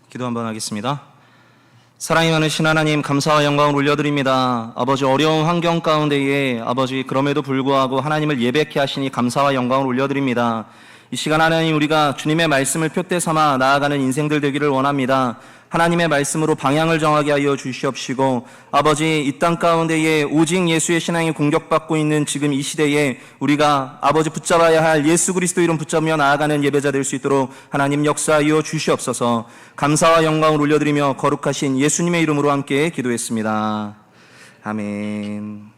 기도 한번 하겠습니다. 사랑이 많으신 하나님, 감사와 영광을 올려드립니다. 아버지, 어려운 환경 가운데에 아버지 그럼에도 불구하고 하나님을 예배케 하시니 감사와 영광을 올려드립니다. 이 시간 하나님, 우리가 주님의 말씀을 표대 삼아 나아가는 인생들 되기를 원합니다. 하나님의 말씀으로 방향을 정하게 하여 주시옵시고, 아버지, 이 땅 가운데에 오직 예수의 신앙이 공격받고 있는 지금 이 시대에 우리가 아버지 붙잡아야 할 예수 그리스도 이름 붙잡으며 나아가는 예배자 될 수 있도록 하나님 역사하여 주시옵소서. 감사와 영광을 올려드리며 거룩하신 예수님의 이름으로 함께 기도했습니다. 아멘.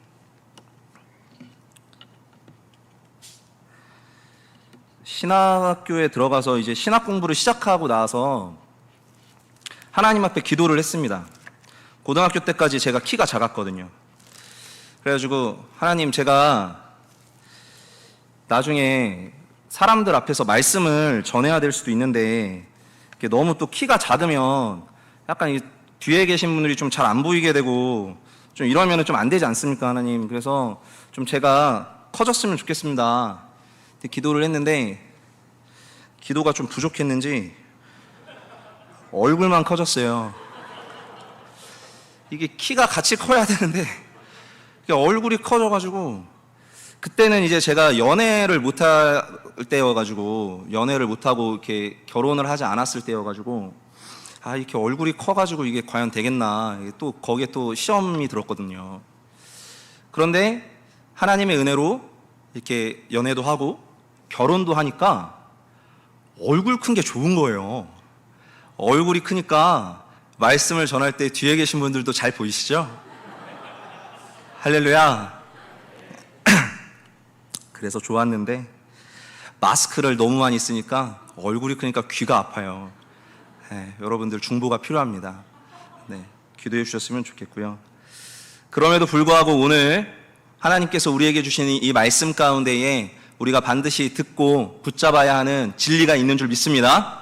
신학교에 들어가서 이제 신학 공부를 시작하고 나서 하나님 앞에 기도를 했습니다. 고등학교 때까지 제가 키가 작았거든요. 그래가지고 하나님, 제가 나중에 사람들 앞에서 말씀을 전해야 될 수도 있는데 너무 또 키가 작으면 약간 뒤에 계신 분들이 좀 잘 안 보이게 되고 좀 이러면 좀 안 되지 않습니까, 하나님? 그래서 좀 제가 커졌으면 좋겠습니다. 기도를 했는데 기도가 좀 부족했는지 얼굴만 커졌어요. 이게 키가 같이 커야 되는데 얼굴이 커져가지고, 그때는 이제 제가 연애를 못할 때여가지고, 연애를 못하고 이렇게 결혼을 하지 않았을 때여가지고, 이렇게 얼굴이 커가지고 이게 과연 되겠나, 또 거기에 또 시험이 들었거든요. 그런데 하나님의 은혜로 이렇게 연애도 하고 결혼도 하니까 얼굴 큰 게 좋은 거예요. 얼굴이 크니까 말씀을 전할 때 뒤에 계신 분들도 잘 보이시죠? 할렐루야. 그래서 좋았는데 마스크를 너무 많이 쓰니까 얼굴이 크니까 귀가 아파요. 네, 여러분들 중보가 필요합니다. 네, 기도해 주셨으면 좋겠고요. 그럼에도 불구하고 오늘 하나님께서 우리에게 주시는 이 말씀 가운데에 우리가 반드시 듣고 붙잡아야 하는 진리가 있는 줄 믿습니다.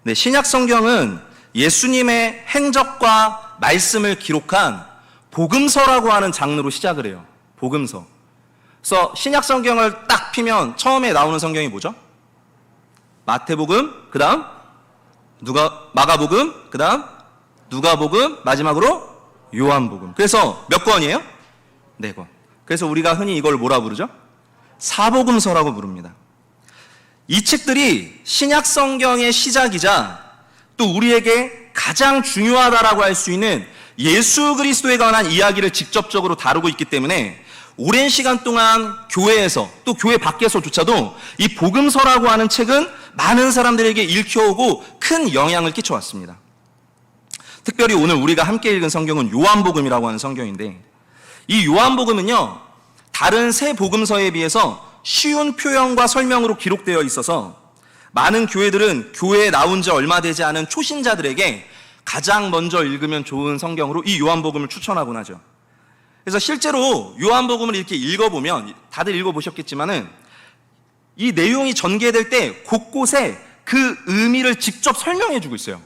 네, 신약 성경은 예수님의 행적과 말씀을 기록한 복음서라고 하는 장르로 시작을 해요. 복음서. 그래서 신약 성경을 딱 피면 처음에 나오는 성경이 뭐죠? 마태복음, 그 다음 마가복음, 그 다음 누가복음, 마지막으로 요한복음. 그래서 몇 권이에요? 4권. 그래서 우리가 흔히 이걸 뭐라 부르죠? 사복음서라고 부릅니다. 이 책들이 신약 성경의 시작이자 또 우리에게 가장 중요하다라고 할 수 있는 예수 그리스도에 관한 이야기를 직접적으로 다루고 있기 때문에 오랜 시간 동안 교회에서 또 교회 밖에서조차도 이 복음서라고 하는 책은 많은 사람들에게 읽혀오고 큰 영향을 끼쳐왔습니다. 특별히 오늘 우리가 함께 읽은 성경은 요한복음이라고 하는 성경인데, 이 요한복음은요, 다른 세 복음서에 비해서 쉬운 표현과 설명으로 기록되어 있어서 많은 교회들은 교회에 나온 지 얼마 되지 않은 초신자들에게 가장 먼저 읽으면 좋은 성경으로 이 요한복음을 추천하곤 하죠. 그래서 실제로 요한복음을 이렇게 읽어보면, 다들 읽어보셨겠지만은 이 내용이 전개될 때 곳곳에 그 의미를 직접 설명해주고 있어요.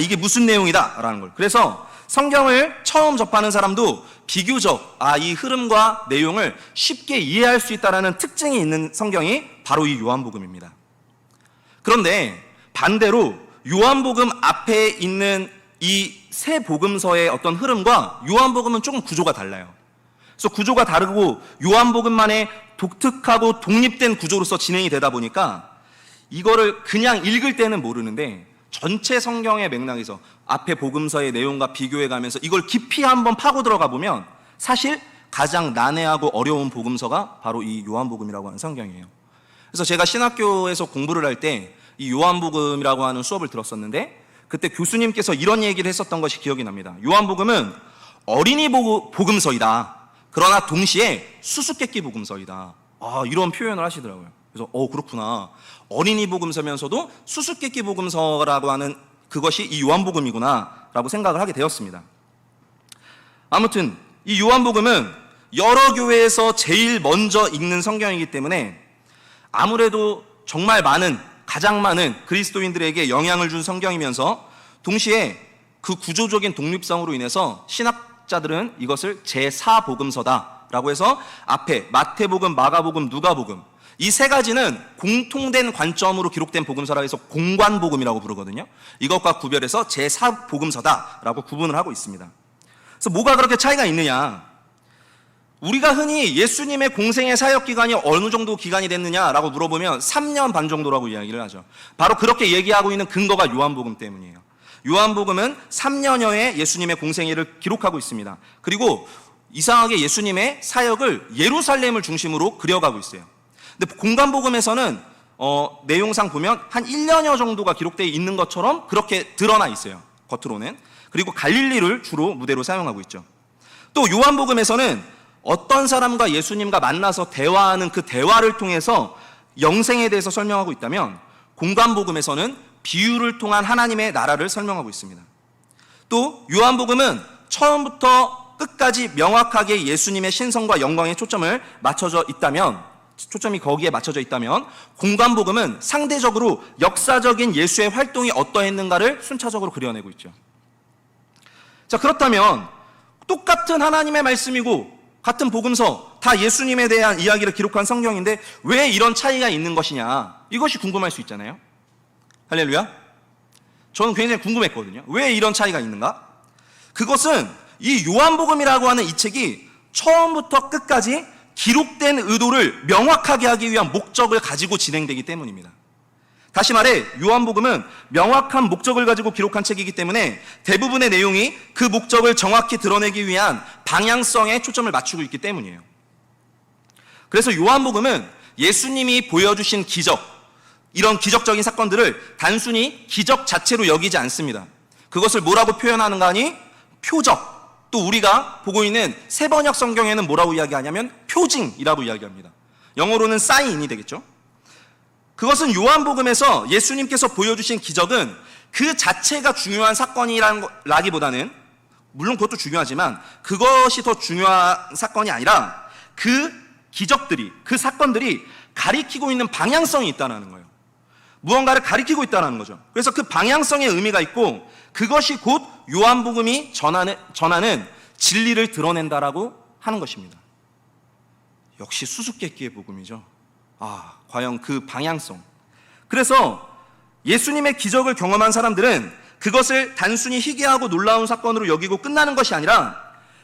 이게 무슨 내용이다 라는 걸. 그래서 성경을 처음 접하는 사람도 비교적 이 흐름과 내용을 쉽게 이해할 수 있다는 특징이 있는 성경이 바로 이 요한복음입니다. 그런데 반대로 요한복음 앞에 있는 이 세 복음서의 어떤 흐름과 요한복음은 조금 구조가 달라요. 그래서 구조가 다르고 요한복음만의 독특하고 독립된 구조로서 진행이 되다 보니까 이거를 그냥 읽을 때는 모르는데 전체 성경의 맥락에서 앞에 복음서의 내용과 비교해 가면서 이걸 깊이 한번 파고 들어가 보면 사실 가장 난해하고 어려운 복음서가 바로 이 요한복음이라고 하는 성경이에요. 그래서 제가 신학교에서 공부를 할 때 이 요한복음이라고 하는 수업을 들었었는데, 그때 교수님께서 이런 얘기를 했었던 것이 기억이 납니다. 요한복음은 어린이 복음서이다. 그러나 동시에 수수께끼 복음서이다. 이런 표현을 하시더라고요. 그래서 그렇구나. 어린이 복음서면서도 수수께끼 복음서라고 하는 그것이 이 요한복음이구나 라고 생각을 하게 되었습니다. 아무튼 이 요한복음은 여러 교회에서 제일 먼저 읽는 성경이기 때문에 아무래도 정말 가장 많은 그리스도인들에게 영향을 준 성경이면서 동시에 그 구조적인 독립성으로 인해서 신학자들은 이것을 제4복음서다라고 해서 앞에 마태복음, 마가복음, 누가복음 이 세 가지는 공통된 관점으로 기록된 복음서라 해서 공관복음이라고 부르거든요. 이것과 구별해서 제4복음서다라고 구분을 하고 있습니다. 그래서 뭐가 그렇게 차이가 있느냐? 우리가 흔히 예수님의 공생의 사역 기간이 어느 정도 기간이 됐느냐라고 물어보면 3년 반 정도라고 이야기를 하죠. 바로 그렇게 얘기하고 있는 근거가 요한복음 때문이에요. 요한복음은 3년여의 예수님의 공생애를 기록하고 있습니다. 그리고 이상하게 예수님의 사역을 예루살렘을 중심으로 그려가고 있어요. 근데 공관복음에서는 내용상 보면 한 1년여 정도가 기록되어 있는 것처럼 그렇게 드러나 있어요. 겉으로는. 그리고 갈릴리를 주로 무대로 사용하고 있죠. 또 요한복음에서는 어떤 사람과 예수님과 만나서 대화하는 그 대화를 통해서 영생에 대해서 설명하고 있다면 공관복음에서는 비유를 통한 하나님의 나라를 설명하고 있습니다. 또 요한복음은 처음부터 끝까지 명확하게 예수님의 신성과 영광에 초점이 거기에 맞춰져 있다면 공관복음은 상대적으로 역사적인 예수의 활동이 어떠했는가를 순차적으로 그려내고 있죠. 자, 그렇다면 똑같은 하나님의 말씀이고 같은 복음서, 다 예수님에 대한 이야기를 기록한 성경인데 왜 이런 차이가 있는 것이냐, 이것이 궁금할 수 있잖아요. 할렐루야. 저는 굉장히 궁금했거든요. 왜 이런 차이가 있는가? 그것은 이 요한복음이라고 하는 이 책이 처음부터 끝까지 기록된 의도를 명확하게 하기 위한 목적을 가지고 진행되기 때문입니다. 다시 말해 요한복음은 명확한 목적을 가지고 기록한 책이기 때문에 대부분의 내용이 그 목적을 정확히 드러내기 위한 방향성에 초점을 맞추고 있기 때문이에요. 그래서 요한복음은 예수님이 보여주신 기적, 이런 기적적인 사건들을 단순히 기적 자체로 여기지 않습니다. 그것을 뭐라고 표현하는가 하니 표적, 또 우리가 보고 있는 세번역 성경에는 뭐라고 이야기하냐면 표징이라고 이야기합니다. 영어로는 사인이 되겠죠. 그것은 요한복음에서 예수님께서 보여주신 기적은 그 자체가 중요한 사건이라기보다는, 물론 그것도 중요하지만 그것이 더 중요한 사건이 아니라 그 기적들이, 그 사건들이 가리키고 있는 방향성이 있다는 거예요. 무언가를 가리키고 있다는 거죠. 그래서 그 방향성의 의미가 있고 그것이 곧 요한복음이 전하는 진리를 드러낸다라고 하는 것입니다. 역시 수수께끼의 복음이죠. 과연 그 방향성. 그래서 예수님의 기적을 경험한 사람들은 그것을 단순히 희귀하고 놀라운 사건으로 여기고 끝나는 것이 아니라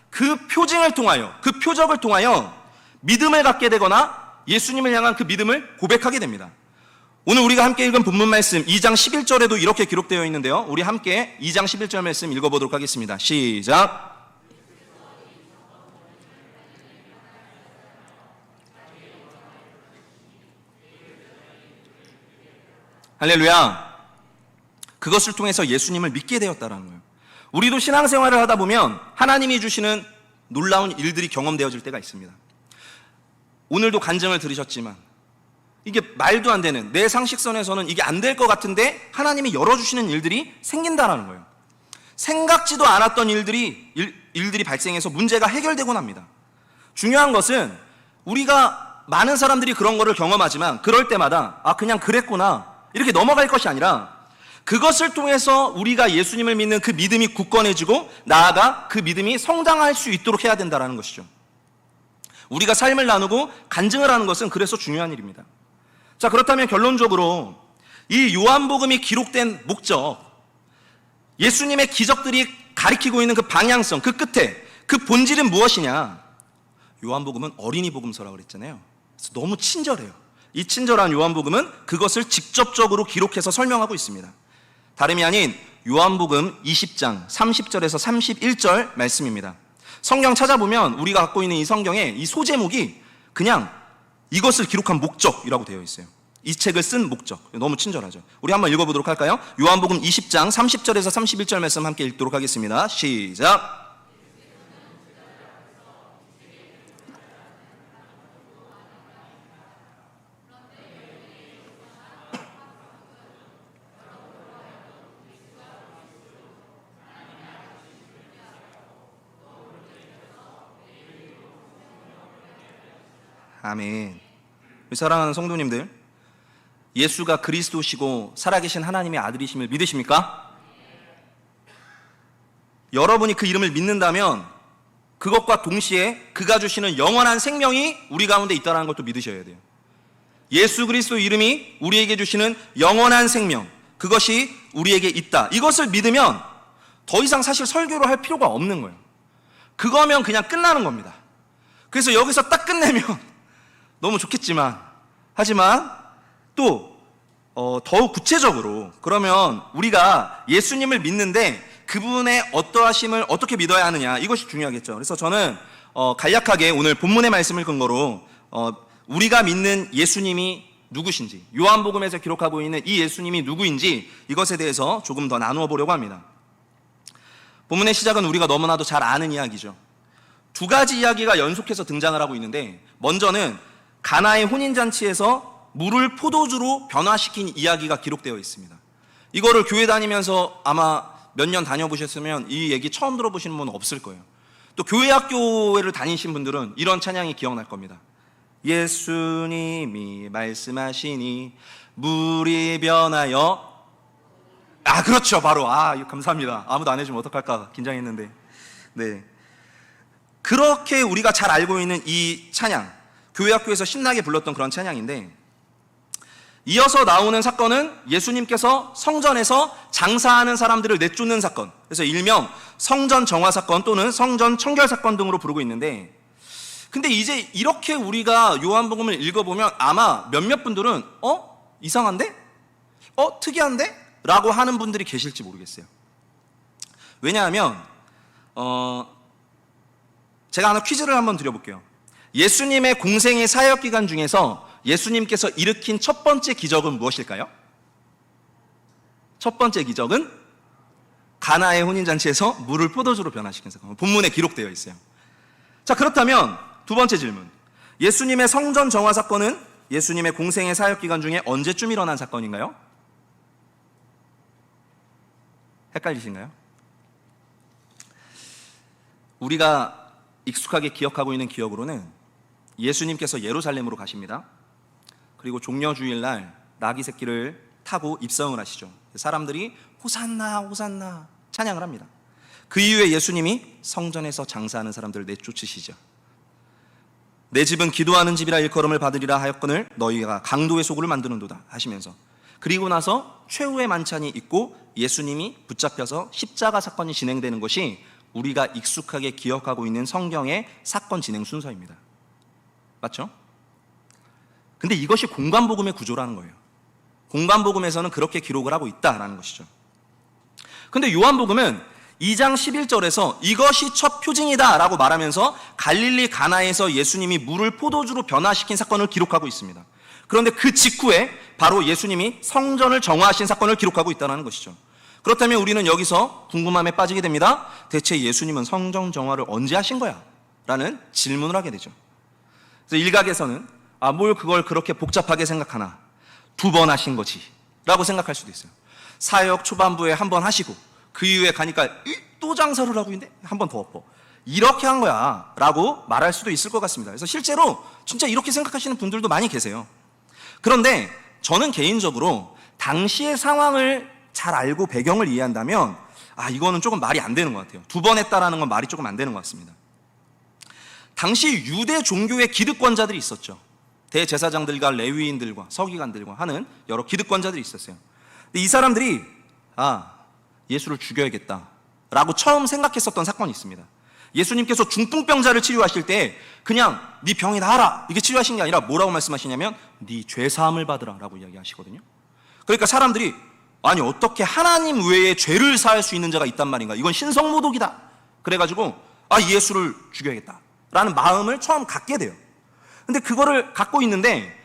그 표징을 통하여, 그 표적을 통하여 믿음을 갖게 되거나 예수님을 향한 그 믿음을 고백하게 됩니다. 오늘 우리가 함께 읽은 본문 말씀 2장 11절에도 이렇게 기록되어 있는데요. 우리 함께 2장 11절 말씀 읽어보도록 하겠습니다. 시작. 할렐루야. 그것을 통해서 예수님을 믿게 되었다라는 거예요. 우리도 신앙생활을 하다 보면 하나님이 주시는 놀라운 일들이 경험되어질 때가 있습니다. 오늘도 간증을 들으셨지만 이게 말도 안 되는, 내 상식선에서는 이게 안 될 것 같은데 하나님이 열어주시는 일들이 생긴다라는 거예요. 생각지도 않았던 일들이 발생해서 문제가 해결되곤 합니다. 중요한 것은 우리가 많은 사람들이 그런 거를 경험하지만 그럴 때마다 그냥 그랬구나 이렇게 넘어갈 것이 아니라 그것을 통해서 우리가 예수님을 믿는 그 믿음이 굳건해지고 나아가 그 믿음이 성장할 수 있도록 해야 된다는 것이죠. 우리가 삶을 나누고 간증을 하는 것은 그래서 중요한 일입니다. 자, 그렇다면 결론적으로 이 요한복음이 기록된 목적, 예수님의 기적들이 가리키고 있는 그 방향성, 그 끝에 그 본질은 무엇이냐? 요한복음은 어린이 복음서라고 그랬잖아요. 그래서 너무 친절해요. 이 친절한 요한복음은 그것을 직접적으로 기록해서 설명하고 있습니다. 다름이 아닌 요한복음 20장 30절에서 31절 말씀입니다. 성경 찾아보면 우리가 갖고 있는 이 성경의 이 소제목이 그냥 이것을 기록한 목적이라고 되어 있어요. 이 책을 쓴 목적. 너무 친절하죠. 우리 한번 읽어보도록 할까요? 요한복음 20장 30절에서 31절 말씀 함께 읽도록 하겠습니다. 시작. 아멘. 사랑하는 성도님들, 예수가 그리스도시고 살아계신 하나님의 아들이심을 믿으십니까? 여러분이 그 이름을 믿는다면 그것과 동시에 그가 주시는 영원한 생명이 우리 가운데 있다는 것도 믿으셔야 돼요. 예수 그리스도 이름이 우리에게 주시는 영원한 생명, 그것이 우리에게 있다. 이것을 믿으면 더 이상 사실 설교를 할 필요가 없는 거예요. 그거면 그냥 끝나는 겁니다. 그래서 여기서 딱 끝내면 너무 좋겠지만, 하지만 또 더욱 구체적으로, 그러면 우리가 예수님을 믿는데 그분의 어떠하심을 어떻게 믿어야 하느냐, 이것이 중요하겠죠. 그래서 저는 간략하게 오늘 본문의 말씀을 근거로 우리가 믿는 예수님이 누구신지, 요한복음에서 기록하고 있는 이 예수님이 누구인지 이것에 대해서 조금 더 나누어 보려고 합니다. 본문의 시작은 우리가 너무나도 잘 아는 이야기죠. 두 가지 이야기가 연속해서 등장을 하고 있는데, 먼저는 가나의 혼인잔치에서 물을 포도주로 변화시킨 이야기가 기록되어 있습니다. 이거를 교회 다니면서 아마 몇 년 다녀보셨으면 이 얘기 처음 들어보시는 분은 없을 거예요. 또 교회 학교를 다니신 분들은 이런 찬양이 기억날 겁니다. 예수님이 말씀하시니 물이 변하여, 그렇죠, 바로. 감사합니다. 아무도 안 해주면 어떡할까 긴장했는데. 네, 그렇게 우리가 잘 알고 있는 이 찬양, 교회 학교에서 신나게 불렀던 그런 찬양인데, 이어서 나오는 사건은 예수님께서 성전에서 장사하는 사람들을 내쫓는 사건, 그래서 일명 성전 정화 사건 또는 성전 청결 사건 등으로 부르고 있는데, 근데 이제 이렇게 우리가 요한복음을 읽어보면 아마 몇몇 분들은 이상한데? 특이한데? 라고 하는 분들이 계실지 모르겠어요. 왜냐하면 제가 하나 퀴즈를 한번 드려볼게요. 예수님의 공생의 사역 기간 중에서 예수님께서 일으킨 첫 번째 기적은 무엇일까요? 첫 번째 기적은 가나의 혼인잔치에서 물을 포도주로 변화시킨 사건, 본문에 기록되어 있어요. 자, 그렇다면 두 번째 질문, 예수님의 성전 정화 사건은 예수님의 공생의 사역 기간 중에 언제쯤 일어난 사건인가요? 헷갈리신가요? 우리가 익숙하게 기억하고 있는 기억으로는 예수님께서 예루살렘으로 가십니다. 그리고 종려주일날 나귀 새끼를 타고 입성을 하시죠. 사람들이 호산나 호산나 찬양을 합니다. 그 이후에 예수님이 성전에서 장사하는 사람들을 내쫓으시죠. 내 집은 기도하는 집이라 일컬음을 받으리라 하였거늘 너희가 강도의 소굴을 만드는도다 하시면서, 그리고 나서 최후의 만찬이 있고 예수님이 붙잡혀서 십자가 사건이 진행되는 것이 우리가 익숙하게 기억하고 있는 성경의 사건 진행 순서입니다. 맞죠? 근데 이것이 공관복음의 구조라는 거예요. 공관복음에서는 그렇게 기록을 하고 있다라는 것이죠. 근데 요한복음은 2장 11절에서 이것이 첫 표징이다 라고 말하면서 갈릴리 가나에서 예수님이 물을 포도주로 변화시킨 사건을 기록하고 있습니다. 그런데 그 직후에 바로 예수님이 성전을 정화하신 사건을 기록하고 있다는 것이죠. 그렇다면 우리는 여기서 궁금함에 빠지게 됩니다. 대체 예수님은 성전 정화를 언제 하신 거야? 라는 질문을 하게 되죠. 그래서 일각에서는 뭘 그걸 그렇게 복잡하게 생각하나, 2번 하신 거지 라고 생각할 수도 있어요. 사역 초반부에 한 번 하시고 그 이후에 가니까 또 장사를 하고 있는데 한 번 더 엎어, 이렇게 한 거야 라고 말할 수도 있을 것 같습니다. 그래서 실제로 진짜 이렇게 생각하시는 분들도 많이 계세요. 그런데 저는 개인적으로 당시의 상황을 잘 알고 배경을 이해한다면 이거는 조금 말이 안 되는 것 같아요. 2번 했다라는 건 말이 조금 안 되는 것 같습니다. 당시 유대 종교의 기득권자들이 있었죠. 대제사장들과 레위인들과 서기관들과 하는 여러 기득권자들이 있었어요. 근데 이 사람들이 예수를 죽여야겠다 라고 처음 생각했었던 사건이 있습니다. 예수님께서 중풍병자를 치료하실 때 그냥 네 병이 나아라 이게 치료하신 게 아니라 뭐라고 말씀하시냐면 네 죄사함을 받으라 라고 이야기하시거든요. 그러니까 사람들이 어떻게 하나님 외에 죄를 사할 수 있는 자가 있단 말인가, 이건 신성모독이다, 그래가지고 예수를 죽여야겠다 라는 마음을 처음 갖게 돼요. 근데 그거를 갖고 있는데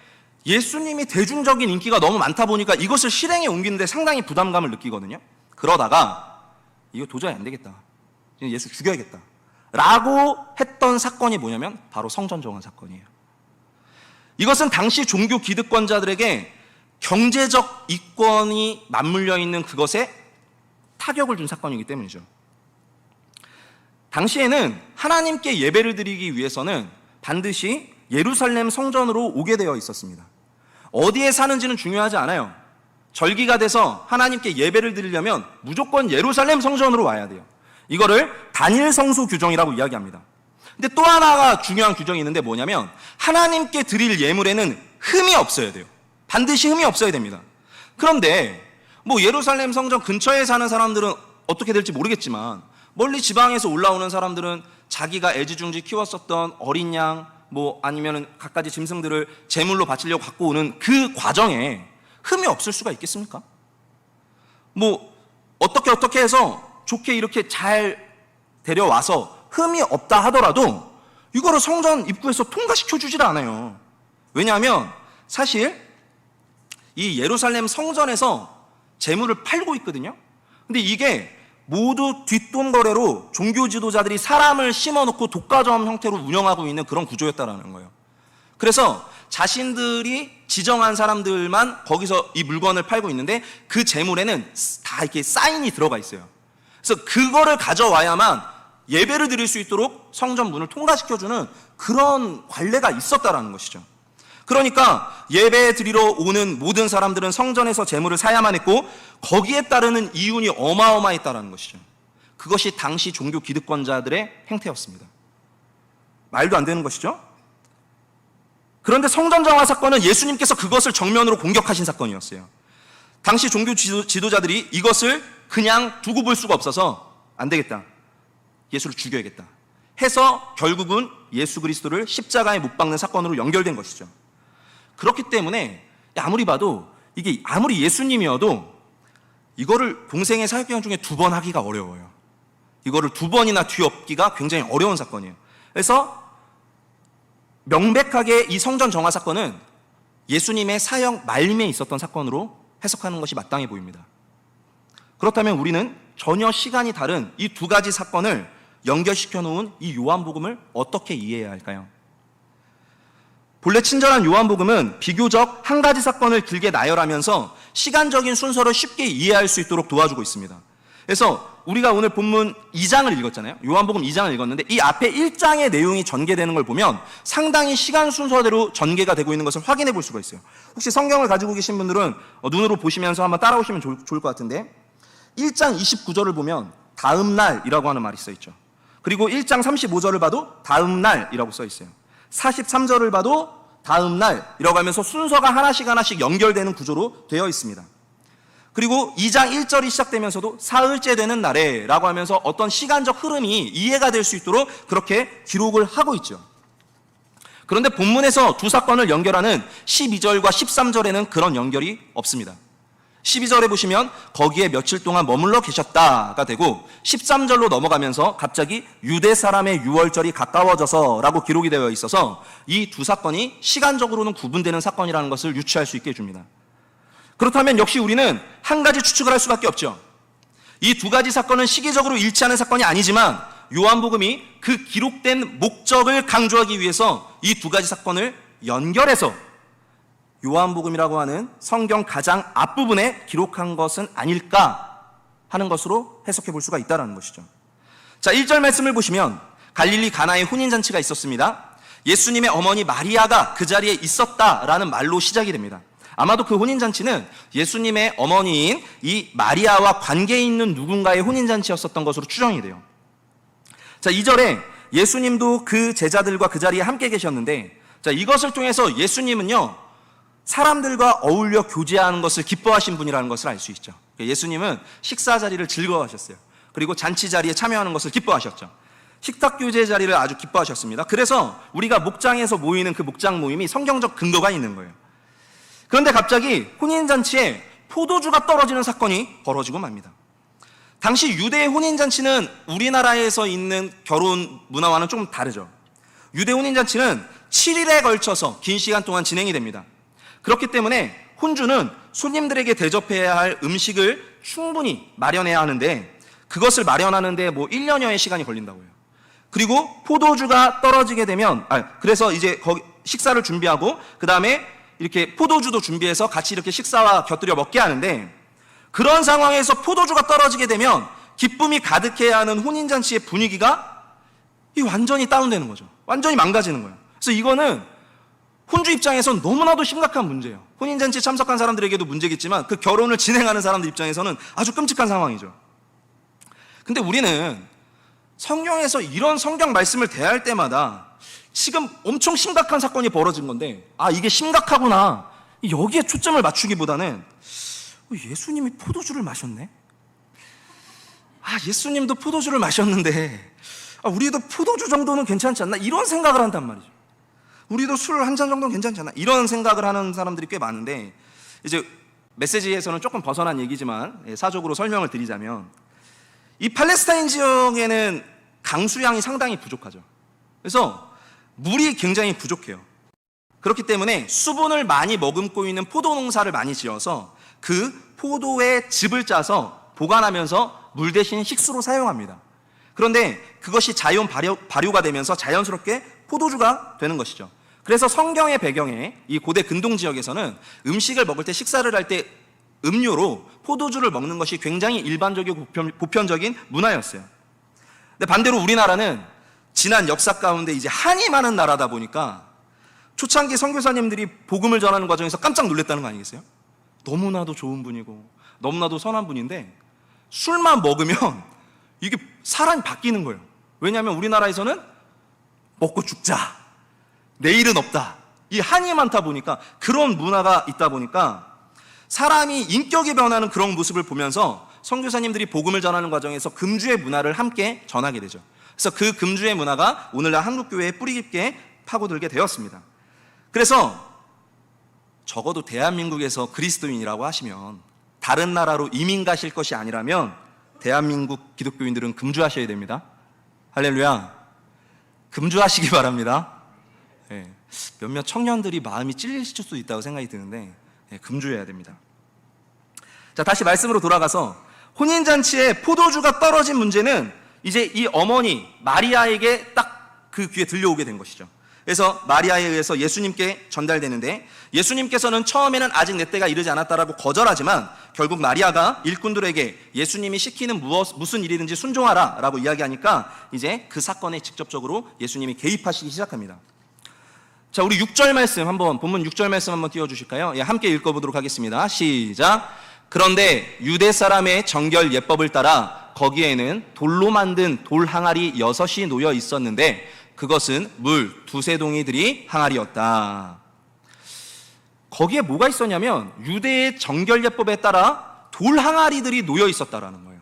예수님이 대중적인 인기가 너무 많다 보니까 이것을 실행에 옮기는데 상당히 부담감을 느끼거든요. 그러다가 이거 도저히 안 되겠다, 예수 죽여야겠다 라고 했던 사건이 뭐냐면 바로 성전 정화 사건이에요. 이것은 당시 종교 기득권자들에게 경제적 이권이 맞물려 있는 그것에 타격을 준 사건이기 때문이죠. 당시에는 하나님께 예배를 드리기 위해서는 반드시 예루살렘 성전으로 오게 되어 있었습니다. 어디에 사는지는 중요하지 않아요. 절기가 돼서 하나님께 예배를 드리려면 무조건 예루살렘 성전으로 와야 돼요. 이거를 단일 성소 규정이라고 이야기합니다. 근데 또 하나가 중요한 규정이 있는데 뭐냐면 하나님께 드릴 예물에는 흠이 없어야 돼요. 반드시 흠이 없어야 됩니다. 그런데 뭐 예루살렘 성전 근처에 사는 사람들은 어떻게 될지 모르겠지만 멀리 지방에서 올라오는 사람들은 자기가 애지중지 키웠었던 어린 양, 뭐 아니면 갖가지 짐승들을 제물로 바치려고 갖고 오는 그 과정에 흠이 없을 수가 있겠습니까? 뭐 어떻게 해서 좋게 이렇게 잘 데려와서 흠이 없다 하더라도 이거를 성전 입구에서 통과시켜 주질 않아요. 왜냐하면 사실 이 예루살렘 성전에서 제물을 팔고 있거든요. 근데 이게 모두 뒷돈 거래로 종교 지도자들이 사람을 심어놓고 독과점 형태로 운영하고 있는 그런 구조였다라는 거예요. 그래서 자신들이 지정한 사람들만 거기서 이 물건을 팔고 있는데 그 제물에는 다 이렇게 사인이 들어가 있어요. 그래서 그거를 가져와야만 예배를 드릴 수 있도록 성전 문을 통과시켜주는 그런 관례가 있었다라는 것이죠. 그러니까 예배 드리러 오는 모든 사람들은 성전에서 제물을 사야만 했고 거기에 따르는 이윤이 어마어마했다라는 것이죠. 그것이 당시 종교 기득권자들의 행태였습니다. 말도 안 되는 것이죠. 그런데 성전 정화 사건은 예수님께서 그것을 정면으로 공격하신 사건이었어요. 당시 종교 지도자들이 이것을 그냥 두고 볼 수가 없어서 안 되겠다, 예수를 죽여야겠다 해서 결국은 예수 그리스도를 십자가에 못 박는 사건으로 연결된 것이죠. 그렇기 때문에 아무리 봐도 이게 아무리 예수님이어도 이거를 공생의 사역기간 중에 2번 하기가 어려워요. 이거를 2번이나 뒤엎기가 굉장히 어려운 사건이에요. 그래서 명백하게 이 성전 정화 사건은 예수님의 사역 말미에 있었던 사건으로 해석하는 것이 마땅해 보입니다. 그렇다면 우리는 전혀 시간이 다른 이 2가지 사건을 연결시켜 놓은 이 요한복음을 어떻게 이해해야 할까요? 본래 친절한 요한복음은 비교적 한 가지 사건을 길게 나열하면서 시간적인 순서를 쉽게 이해할 수 있도록 도와주고 있습니다. 그래서 우리가 오늘 본문 2장을 읽었잖아요. 요한복음 2장을 읽었는데 이 앞에 1장의 내용이 전개되는 걸 보면 상당히 시간 순서대로 전개가 되고 있는 것을 확인해 볼 수가 있어요. 혹시 성경을 가지고 계신 분들은 눈으로 보시면서 한번 따라오시면 좋을 것 같은데 1장 29절을 보면 다음 날이라고 하는 말이 써 있죠. 그리고 1장 35절을 봐도 다음 날이라고 써 있어요. 43절을 봐도 다음 날이라고 하면서 순서가 하나씩 연결되는 구조로 되어 있습니다. 그리고 2장 1절이 시작되면서도 사흘째 되는 날에 라고 하면서 어떤 시간적 흐름이 이해가 될 수 있도록 그렇게 기록을 하고 있죠. 그런데 본문에서 2 사건을 연결하는 12절과 13절에는 그런 연결이 없습니다. 12절에 보시면 거기에 며칠 동안 머물러 계셨다가 되고 13절로 넘어가면서 갑자기 유대 사람의 유월절이 가까워져서 라고 기록이 되어 있어서 이 2 사건이 시간적으로는 구분되는 사건이라는 것을 유추할 수 있게 해줍니다. 그렇다면 역시 우리는 한 가지 추측을 할 수밖에 없죠. 이 2가지 사건은 시기적으로 일치하는 사건이 아니지만 요한복음이 그 기록된 목적을 강조하기 위해서 이 2가지 사건을 연결해서 요한복음이라고 하는 성경 가장 앞부분에 기록한 것은 아닐까 하는 것으로 해석해 볼 수가 있다는 것이죠. 자, 1절 말씀을 보시면 갈릴리 가나에 혼인잔치가 있었습니다. 예수님의 어머니 마리아가 그 자리에 있었다라는 말로 시작이 됩니다. 아마도 그 혼인잔치는 예수님의 어머니인 이 마리아와 관계 있는 누군가의 혼인잔치였었던 것으로 추정이 돼요. 자, 2절에 예수님도 그 제자들과 그 자리에 함께 계셨는데, 자, 이것을 통해서 예수님은요 사람들과 어울려 교제하는 것을 기뻐하신 분이라는 것을 알 수 있죠. 예수님은 식사 자리를 즐거워하셨어요. 그리고 잔치 자리에 참여하는 것을 기뻐하셨죠. 식탁 교제 자리를 아주 기뻐하셨습니다. 그래서 우리가 목장에서 모이는 그 목장 모임이 성경적 근거가 있는 거예요. 그런데 갑자기 혼인잔치에 포도주가 떨어지는 사건이 벌어지고 맙니다. 당시 유대의 혼인잔치는 우리나라에서 있는 결혼 문화와는 좀 다르죠. 유대 혼인잔치는 7일에 걸쳐서 긴 시간 동안 진행이 됩니다. 그렇기 때문에 혼주는 손님들에게 대접해야 할 음식을 충분히 마련해야 하는데 그것을 마련하는데 1년여의 시간이 걸린다고 해요. 그리고 포도주가 떨어지게 되면 그래서 이제 식사를 준비하고 그 다음에 이렇게 포도주도 준비해서 같이 이렇게 식사와 곁들여 먹게 하는데 그런 상황에서 포도주가 떨어지게 되면 기쁨이 가득해야 하는 혼인잔치의 분위기가 완전히 다운되는 거죠. 완전히 망가지는 거예요. 그래서 이거는 혼주 입장에서는 너무나도 심각한 문제예요. 혼인잔치에 참석한 사람들에게도 문제겠지만 그 결혼을 진행하는 사람들 입장에서는 아주 끔찍한 상황이죠. 근데 우리는 성경에서 이런 성경 말씀을 대할 때마다 지금 엄청 심각한 사건이 벌어진 건데, 이게 심각하구나, 여기에 초점을 맞추기보다는 예수님이 포도주를 마셨네? 예수님도 포도주를 마셨는데 우리도 포도주 정도는 괜찮지 않나? 이런 생각을 한단 말이죠. 우리도 술 한 잔 정도는 괜찮지 않나? 이런 생각을 하는 사람들이 꽤 많은데, 이제 메시지에서는 조금 벗어난 얘기지만 사적으로 설명을 드리자면, 이 팔레스타인 지역에는 강수량이 상당히 부족하죠. 그래서 물이 굉장히 부족해요. 그렇기 때문에 수분을 많이 머금고 있는 포도 농사를 많이 지어서 그 포도의 즙을 짜서 보관하면서 물 대신 식수로 사용합니다. 그런데 그것이 자연 발효가 되면서 자연스럽게 포도주가 되는 것이죠. 그래서 성경의 배경에 이 고대 근동 지역에서는 음식을 먹을 때, 식사를 할 때 음료로 포도주를 먹는 것이 굉장히 일반적이고 보편적인 문화였어요. 근데 반대로 우리나라는 지난 역사 가운데 이제 한이 많은 나라다 보니까 초창기 선교사님들이 복음을 전하는 과정에서 깜짝 놀랐다는 거 아니겠어요? 너무나도 좋은 분이고 너무나도 선한 분인데 술만 먹으면 이게 사람이 바뀌는 거예요. 왜냐하면 우리나라에서는 먹고 죽자, 내일은 없다, 이 한이 많다 보니까, 그런 문화가 있다 보니까 사람이 인격이 변하는 그런 모습을 보면서 선교사님들이 복음을 전하는 과정에서 금주의 문화를 함께 전하게 되죠. 그래서 그 금주의 문화가 오늘날 한국교회에 뿌리 깊게 파고들게 되었습니다. 그래서 적어도 대한민국에서 그리스도인이라고 하시면 다른 나라로 이민 가실 것이 아니라면 대한민국 기독교인들은 금주하셔야 됩니다. 할렐루야. 금주하시기 바랍니다. 몇몇 청년들이 마음이 찔리실 수도 있다고 생각이 드는데 금주해야 됩니다. 자, 다시 말씀으로 돌아가서 혼인잔치에 포도주가 떨어진 문제는 이제 이 어머니 마리아에게 딱 그 귀에 들려오게 된 것이죠. 그래서 마리아에 의해서 예수님께 전달되는데, 예수님께서는 처음에는 아직 내 때가 이르지 않았다라고 거절하지만 결국 마리아가 일꾼들에게 예수님이 시키는 무슨 일이든지 순종하라 라고 이야기하니까 이제 그 사건에 직접적으로 예수님이 개입하시기 시작합니다. 자, 우리 6절 말씀 한번, 본문 6절 말씀 한번 띄워주실까요? 함께 읽어보도록 하겠습니다. 시작. 그런데 유대 사람의 정결 예법을 따라 거기에는 돌로 만든 돌 항아리 6이 놓여 있었는데 그것은 물 2-3동이들이 항아리였다. 거기에 뭐가 있었냐면 유대의 정결 예법에 따라 돌 항아리들이 놓여 있었다라는 거예요.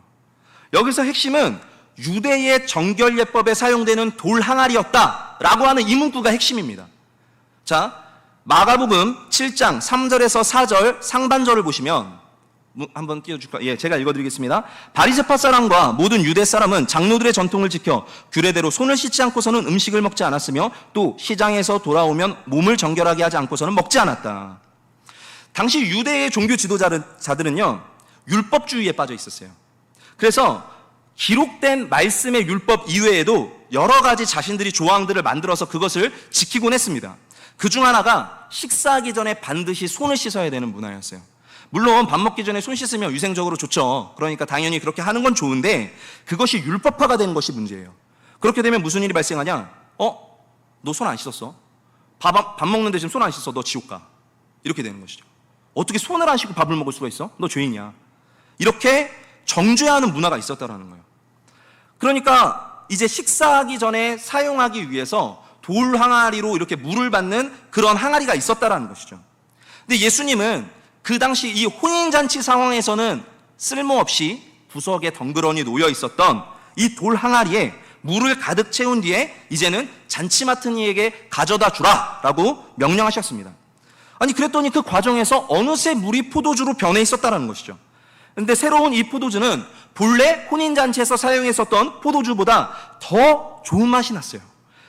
여기서 핵심은 유대의 정결 예법에 사용되는 돌 항아리였다라고 하는 이 문구가 핵심입니다. 자, 마가복음 7장 3절에서 4절 상반절을 보시면 한번 띄워줄까요? 제가 읽어드리겠습니다. 바리새파 사람과 모든 유대 사람은 장로들의 전통을 지켜 규례대로 손을 씻지 않고서는 음식을 먹지 않았으며 또 시장에서 돌아오면 몸을 정결하게 하지 않고서는 먹지 않았다. 당시 유대의 종교 지도자들은요, 율법주의에 빠져 있었어요. 그래서 기록된 말씀의 율법 이외에도 여러 가지 자신들이 조항들을 만들어서 그것을 지키곤 했습니다. 그 중 하나가 식사하기 전에 반드시 손을 씻어야 되는 문화였어요. 물론 밥 먹기 전에 손 씻으면 위생적으로 좋죠. 그러니까 당연히 그렇게 하는 건 좋은데 그것이 율법화가 된 것이 문제예요. 그렇게 되면 무슨 일이 발생하냐? 너 손 안 씻었어? 밥 먹는데 지금 손 안 씻어? 너 지옥 가. 이렇게 되는 것이죠. 어떻게 손을 안 씻고 밥을 먹을 수가 있어? 너 죄인이야. 이렇게 정죄하는 문화가 있었다라는 거예요. 그러니까 이제 식사하기 전에 사용하기 위해서 돌 항아리로 이렇게 물을 받는 그런 항아리가 있었다라는 것이죠. 근데 예수님은 그 당시 이 혼인잔치 상황에서는 쓸모없이 구석에 덩그러니 놓여 있었던 이 돌 항아리에 물을 가득 채운 뒤에 이제는 잔치 맡은 이에게 가져다 주라 라고 명령하셨습니다. 아니, 그랬더니 그 과정에서 어느새 물이 포도주로 변해 있었다는 것이죠. 그런데 새로운 이 포도주는 본래 혼인잔치에서 사용했었던 포도주보다 더 좋은 맛이 났어요.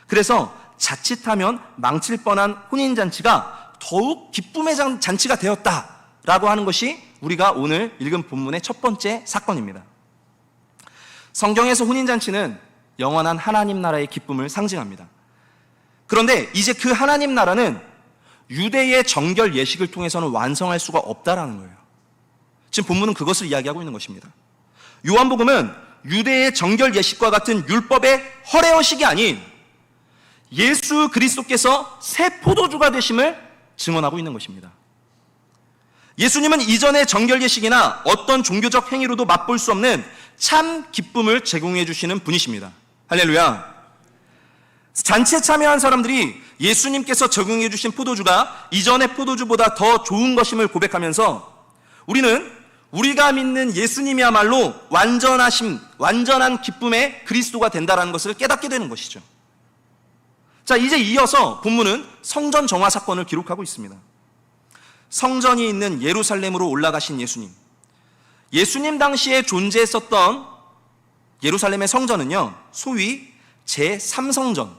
그래서 자칫하면 망칠 뻔한 혼인잔치가 더욱 기쁨의 잔치가 되었다라고 하는 것이 우리가 오늘 읽은 본문의 첫 번째 사건입니다. 성경에서 혼인잔치는 영원한 하나님 나라의 기쁨을 상징합니다. 그런데 이제 그 하나님 나라는 유대의 정결 예식을 통해서는 완성할 수가 없다라는 거예요. 지금 본문은 그것을 이야기하고 있는 것입니다. 요한복음은 유대의 정결 예식과 같은 율법의 허례허식이 아닌 예수 그리스도께서 새 포도주가 되심을 증언하고 있는 것입니다. 예수님은 이전의 정결 예식이나 어떤 종교적 행위로도 맛볼 수 없는 참 기쁨을 제공해 주시는 분이십니다. 할렐루야. 잔치에 참여한 사람들이 예수님께서 적용해 주신 포도주가 이전의 포도주보다 더 좋은 것임을 고백하면서 우리는 우리가 믿는 예수님이야말로 완전한 기쁨의 그리스도가 된다는 것을 깨닫게 되는 것이죠. 자, 이제 이어서 본문은 성전 정화 사건을 기록하고 있습니다. 성전이 있는 예루살렘으로 올라가신 예수님. 예수님 당시에 존재했었던 예루살렘의 성전은요, 소위 제3성전,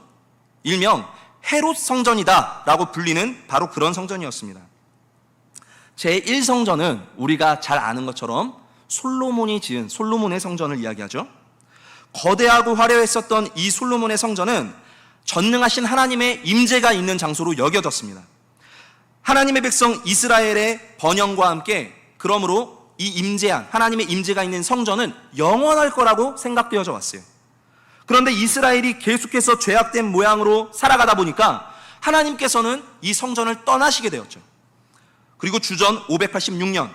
일명 헤롯 성전이다 라고 불리는 바로 그런 성전이었습니다. 제1성전은 우리가 잘 아는 것처럼 솔로몬이 지은 솔로몬의 성전을 이야기하죠. 거대하고 화려했었던 이 솔로몬의 성전은 전능하신 하나님의 임재가 있는 장소로 여겨졌습니다. 하나님의 백성 이스라엘의 번영과 함께 그러므로 이 임재한 하나님의 임재가 있는 성전은 영원할 거라고 생각되어져 왔어요. 그런데 이스라엘이 계속해서 죄악된 모양으로 살아가다 보니까 하나님께서는 이 성전을 떠나시게 되었죠. 그리고 주전 586년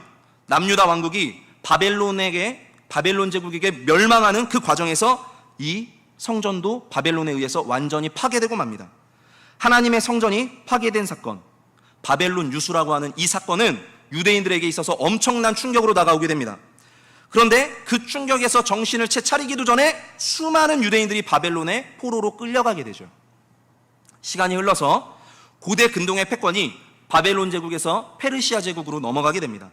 남유다 왕국이 바벨론 제국에게 멸망하는 그 과정에서 이 성전도 바벨론에 의해서 완전히 파괴되고 맙니다. 하나님의 성전이 파괴된 사건, 바벨론 유수라고 하는 이 사건은 유대인들에게 있어서 엄청난 충격으로 다가오게 됩니다. 그런데 그 충격에서 정신을 채 차리기도 전에 수많은 유대인들이 바벨론의 포로로 끌려가게 되죠. 시간이 흘러서 고대 근동의 패권이 바벨론 제국에서 페르시아 제국으로 넘어가게 됩니다.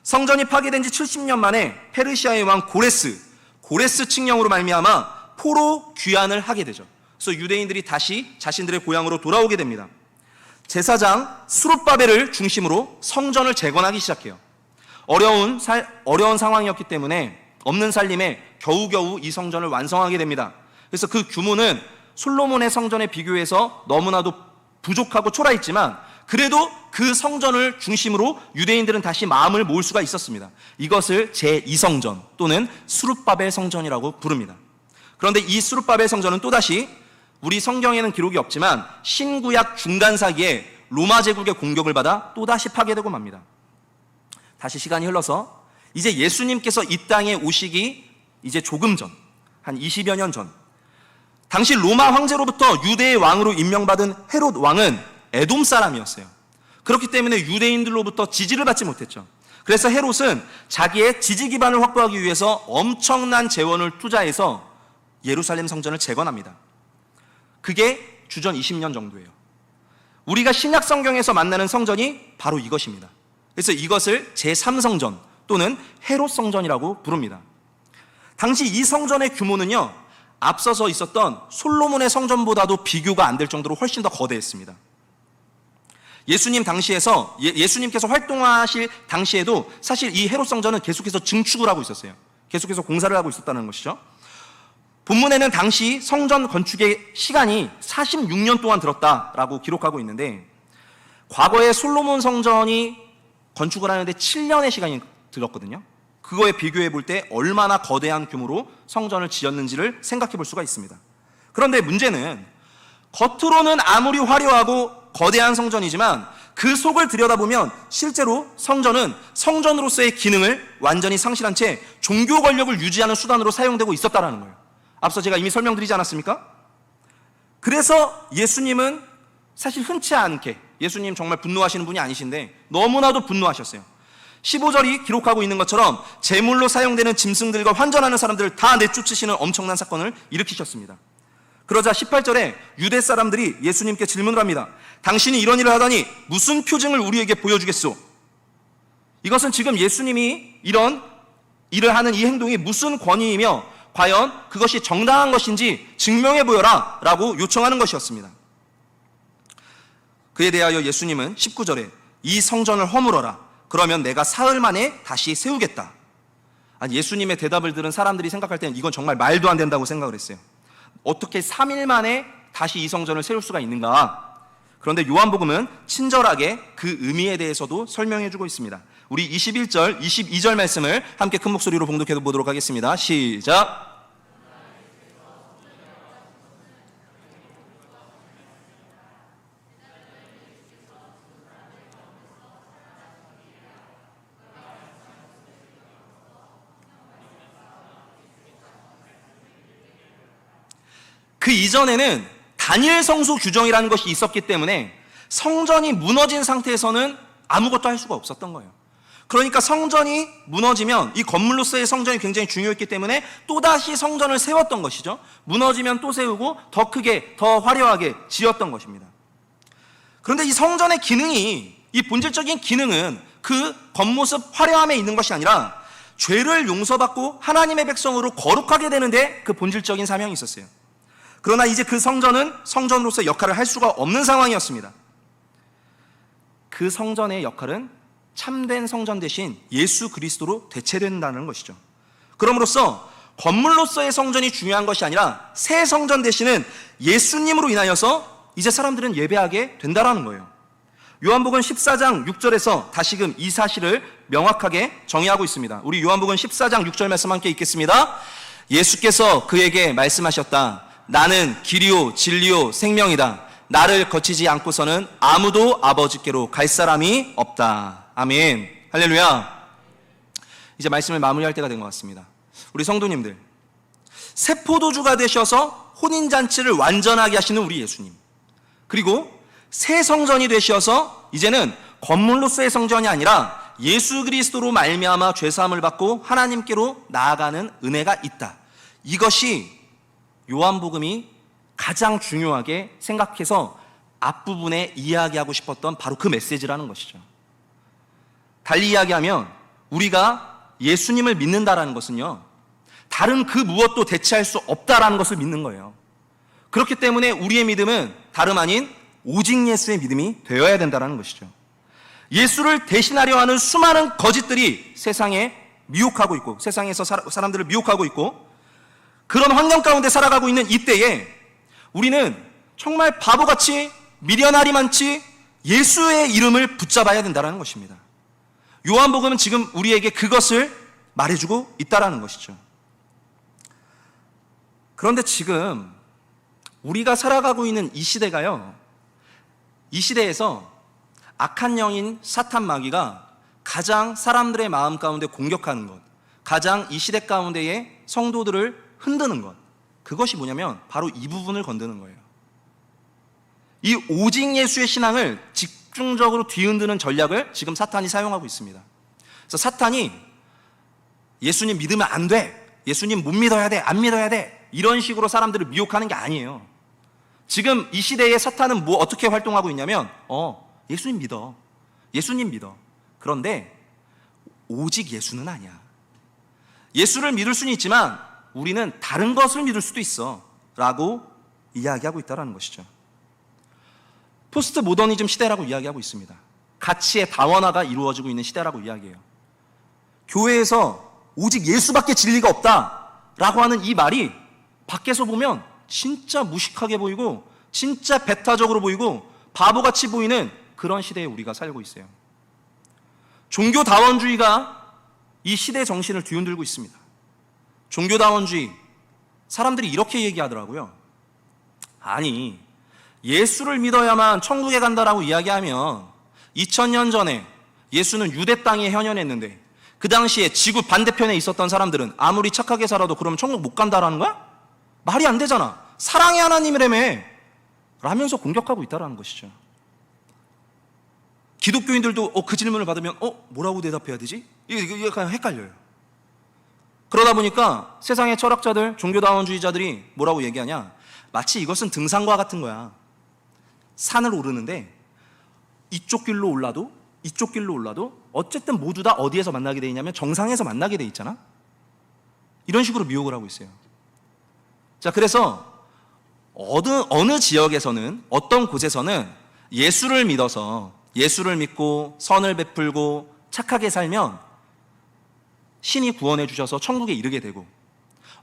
성전이 파괴된 지 70년 만에 페르시아의 왕 고레스 칙령으로 말미암아 포로 귀환을 하게 되죠. 그래서 유대인들이 다시 자신들의 고향으로 돌아오게 됩니다. 제사장 스룹바벨을 중심으로 성전을 재건하기 시작해요. 어려운 상황이었기 때문에 없는 살림에 겨우겨우 이 성전을 완성하게 됩니다. 그래서 그 규모는 솔로몬의 성전에 비교해서 너무나도 부족하고 초라했지만 그래도 그 성전을 중심으로 유대인들은 다시 마음을 모을 수가 있었습니다. 이것을 제2성전 또는 스룹바벨 성전이라고 부릅니다. 그런데 이 스룹바벨 성전은 또다시 우리 성경에는 기록이 없지만 신구약 중간사기에 로마 제국의 공격을 받아 또다시 파괴되고 맙니다. 다시 시간이 흘러서 이제 예수님께서 이 땅에 오시기 이제 조금 전, 한 20여 년 전, 당시 로마 황제로부터 유대의 왕으로 임명받은 헤롯 왕은 에돔 사람이었어요. 그렇기 때문에 유대인들로부터 지지를 받지 못했죠. 그래서 헤롯은 자기의 지지 기반을 확보하기 위해서 엄청난 재원을 투자해서 예루살렘 성전을 재건합니다. 그게 주전 20년 정도예요. 우리가 신약 성경에서 만나는 성전이 바로 이것입니다. 그래서 이것을 제3성전 또는 헤롯 성전이라고 부릅니다. 당시 이 성전의 규모는요, 앞서서 있었던 솔로몬의 성전보다도 비교가 안 될 정도로 훨씬 더 거대했습니다. 예수님께서 활동하실 당시에도 사실 이 헤롯 성전은 계속해서 증축을 하고 있었어요. 계속해서 공사를 하고 있었다는 것이죠. 본문에는 당시 성전 건축의 시간이 46년 동안 들었다라고 기록하고 있는데, 과거에 솔로몬 성전이 건축을 하는데 7년의 시간이 들었거든요. 그거에 비교해 볼 때 얼마나 거대한 규모로 성전을 지었는지를 생각해 볼 수가 있습니다. 그런데 문제는 겉으로는 아무리 화려하고 거대한 성전이지만 그 속을 들여다보면 실제로 성전은 성전으로서의 기능을 완전히 상실한 채 종교 권력을 유지하는 수단으로 사용되고 있었다는 거예요. 앞서 제가 이미 설명드리지 않았습니까? 그래서 예수님은 사실 흔치 않게, 예수님 정말 분노하시는 분이 아니신데 너무나도 분노하셨어요. 15절이 기록하고 있는 것처럼 제물로 사용되는 짐승들과 환전하는 사람들을 다 내쫓으시는 엄청난 사건을 일으키셨습니다. 그러자 18절에 유대 사람들이 예수님께 질문을 합니다. 당신이 이런 일을 하다니 무슨 표징을 우리에게 보여주겠소? 이것은 지금 예수님이 이런 일을 하는 이 행동이 무슨 권위이며 과연 그것이 정당한 것인지 증명해 보여라 라고 요청하는 것이었습니다. 그에 대하여 예수님은 19절에 이 성전을 허물어라. 그러면 내가 사흘 만에 다시 세우겠다. 아니, 예수님의 대답을 들은 사람들이 생각할 때는 이건 정말 말도 안 된다고 생각을 했어요. 어떻게 3일 만에 다시 이 성전을 세울 수가 있는가? 그런데 요한복음은 친절하게 그 의미에 대해서도 설명해 주고 있습니다. 우리 21절, 22절 말씀을 함께 큰 목소리로 봉독해 보도록 하겠습니다. 시작! 그 이전에는 단일 성소 규정이라는 것이 있었기 때문에 성전이 무너진 상태에서는 아무것도 할 수가 없었던 거예요. 그러니까 성전이 무너지면, 이 건물로서의 성전이 굉장히 중요했기 때문에 또다시 성전을 세웠던 것이죠. 무너지면 또 세우고 더 크게, 더 화려하게 지었던 것입니다. 그런데 이 성전의 기능이, 이 본질적인 기능은 그 겉모습 화려함에 있는 것이 아니라 죄를 용서받고 하나님의 백성으로 거룩하게 되는데 그 본질적인 사명이 있었어요. 그러나 이제 그 성전은 성전으로서 역할을 할 수가 없는 상황이었습니다. 그 성전의 역할은 참된 성전 대신 예수 그리스도로 대체된다는 것이죠. 그럼으로써 건물로서의 성전이 중요한 것이 아니라 새 성전 대신은 예수님으로 인하여서 이제 사람들은 예배하게 된다는 거예요. 요한복음 14장 6절에서 다시금 이 사실을 명확하게 정의하고 있습니다. 우리 요한복음 14장 6절 말씀 함께 읽겠습니다. 예수께서 그에게 말씀하셨다. 나는 길이요 진리요 생명이다. 나를 거치지 않고서는 아무도 아버지께로 갈 사람이 없다. 아멘. 할렐루야. 이제 말씀을 마무리할 때가 된 것 같습니다. 우리 성도님들, 새 포도주가 되셔서 혼인잔치를 완전하게 하시는 우리 예수님, 그리고 새 성전이 되셔서 이제는 건물로서의 성전이 아니라 예수 그리스도로 말미암아 죄사함을 받고 하나님께로 나아가는 은혜가 있다. 이것이 요한복음이 가장 중요하게 생각해서 앞부분에 이야기하고 싶었던 바로 그 메시지라는 것이죠. 달리 이야기하면 우리가 예수님을 믿는다라는 것은요, 다른 그 무엇도 대체할 수 없다라는 것을 믿는 거예요. 그렇기 때문에 우리의 믿음은 다름 아닌 오직 예수의 믿음이 되어야 된다는 것이죠. 예수를 대신하려 하는 수많은 거짓들이 세상에 미혹하고 있고, 세상에서 사람들을 미혹하고 있고, 그런 환경 가운데 살아가고 있는 이때에 우리는 정말 바보같이 미련하리만치 예수의 이름을 붙잡아야 된다는 것입니다. 요한복음은 지금 우리에게 그것을 말해주고 있다는 것이죠. 그런데 지금 우리가 살아가고 있는 이 시대가요, 이 시대에서 악한 영인 사탄 마귀가 가장 사람들의 마음 가운데 공격하는 것, 가장 이 시대 가운데의 성도들을 흔드는 것, 그것이 뭐냐면 바로 이 부분을 건드는 거예요. 이 오직 예수의 신앙을 집중적으로 뒤흔드는 전략을 지금 사탄이 사용하고 있습니다. 그래서 사탄이 예수님 믿으면 안 돼, 예수님 못 믿어야 돼, 안 믿어야 돼, 이런 식으로 사람들을 미혹하는 게 아니에요. 지금 이 시대에 사탄은 어떻게 활동하고 있냐면 예수님 믿어, 예수님 믿어. 그런데 오직 예수는 아니야. 예수를 믿을 수는 있지만 우리는 다른 것을 믿을 수도 있어 라고 이야기하고 있다는 것이죠. 포스트 모더니즘 시대라고 이야기하고 있습니다. 가치의 다원화가 이루어지고 있는 시대라고 이야기해요. 교회에서 오직 예수밖에 진리가 없다라고 하는 이 말이 밖에서 보면 진짜 무식하게 보이고 진짜 배타적으로 보이고 바보같이 보이는 그런 시대에 우리가 살고 있어요. 종교다원주의가 이 시대 정신을 뒤흔들고 있습니다. 종교다원주의, 사람들이 이렇게 얘기하더라고요. 아니, 예수를 믿어야만 천국에 간다라고 이야기하면 2000년 전에 예수는 유대 땅에 현현했는데 그 당시에 지구 반대편에 있었던 사람들은 아무리 착하게 살아도 그러면 천국 못 간다라는 거야? 말이 안 되잖아. 사랑의 하나님이라며 라면서 공격하고 있다는 것이죠. 기독교인들도 그 질문을 받으면 뭐라고 대답해야 되지? 이게 약간 헷갈려요. 그러다 보니까 세상의 철학자들, 종교다원주의자들이 뭐라고 얘기하냐, 마치 이것은 등산과 같은 거야. 산을 오르는데 이쪽 길로 올라도 이쪽 길로 올라도 어쨌든 모두 다 어디에서 만나게 돼 있냐면 정상에서 만나게 돼 있잖아. 이런 식으로 미혹을 하고 있어요. 자, 그래서 어느 지역에서는, 어떤 곳에서는 예수를 믿어서, 예수를 믿고 선을 베풀고 착하게 살면 신이 구원해 주셔서 천국에 이르게 되고,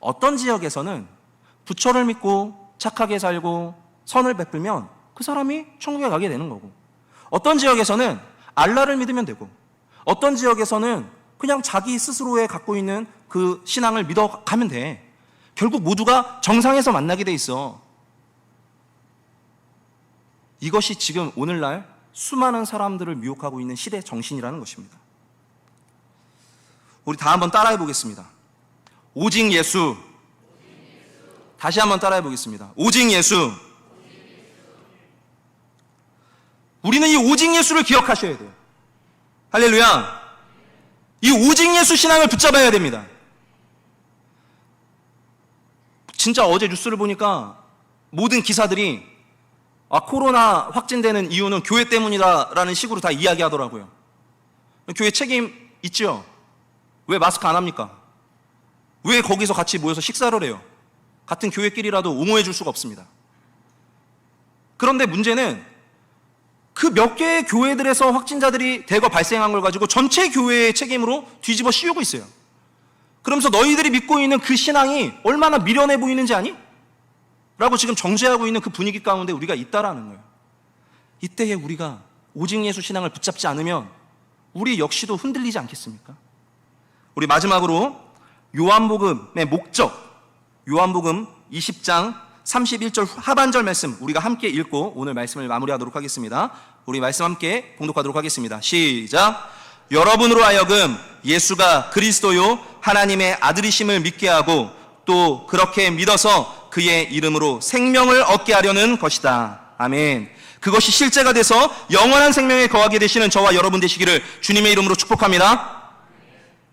어떤 지역에서는 부처를 믿고 착하게 살고 선을 베풀면 그 사람이 천국에 가게 되는 거고, 어떤 지역에서는 알라를 믿으면 되고, 어떤 지역에서는 그냥 자기 스스로에 갖고 있는 그 신앙을 믿어가면 돼. 결국 모두가 정상에서 만나게 돼 있어. 이것이 지금 오늘날 수많은 사람들을 미혹하고 있는 시대 정신이라는 것입니다. 우리 다 한번 따라해 보겠습니다. 오직 예수. 다시 한번 따라해 보겠습니다. 오직 예수. 우리는 이 오직 예수를 기억하셔야 돼요. 할렐루야. 이 오직 예수 신앙을 붙잡아야 됩니다. 진짜 어제 뉴스를 보니까 모든 기사들이 코로나 확진되는 이유는 교회 때문이다라는 식으로 다 이야기하더라고요. 교회 책임 있죠? 왜 마스크 안 합니까? 왜 거기서 같이 모여서 식사를 해요? 같은 교회끼리라도 옹호해 줄 수가 없습니다. 그런데 문제는 그 몇 개의 교회들에서 확진자들이 대거 발생한 걸 가지고 전체 교회의 책임으로 뒤집어 씌우고 있어요. 그러면서 너희들이 믿고 있는 그 신앙이 얼마나 미련해 보이는지 아니? 라고 지금 정죄하고 있는 그 분위기 가운데 우리가 있다라는 거예요. 이때에 우리가 오직 예수 신앙을 붙잡지 않으면 우리 역시도 흔들리지 않겠습니까? 우리 마지막으로 요한복음의 목적, 요한복음 20장 31절 하반절 말씀 우리가 함께 읽고 오늘 말씀을 마무리하도록 하겠습니다. 우리 말씀 함께 봉독하도록 하겠습니다. 시작. 여러분으로 하여금 예수가 그리스도요 하나님의 아들이심을 믿게 하고 또 그렇게 믿어서 그의 이름으로 생명을 얻게 하려는 것이다. 아멘. 그것이 실제가 돼서 영원한 생명에 거하게 되시는 저와 여러분 되시기를 주님의 이름으로 축복합니다.